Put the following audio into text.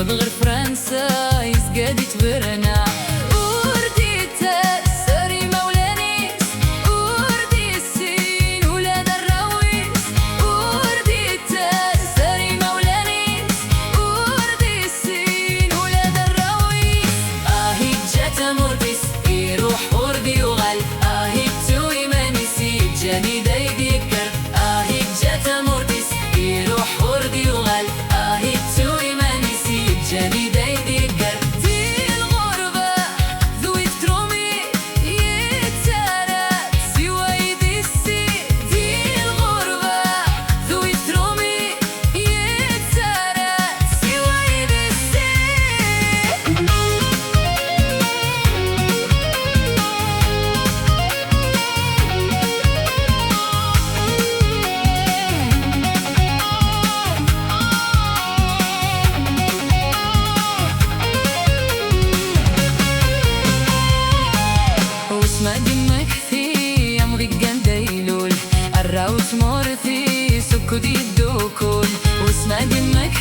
غير فرنسا يزقادي تبرنا ورديتا ساري مولانيس وردي السين ولاد الراويس ورديتا ساري مولانيس وردي السين ولاد الراويس آهي جاتا مورتيس يروح وردي وغال آهي توي مانيسي جاني دايدي كر آهي جاتا مورتيس يروح وردي وغال آهي توي مانيسي جاني دايدي كر ما دمك في أمري قنديلول الراوس مورثي سكو دي الدوكول واسمع دمك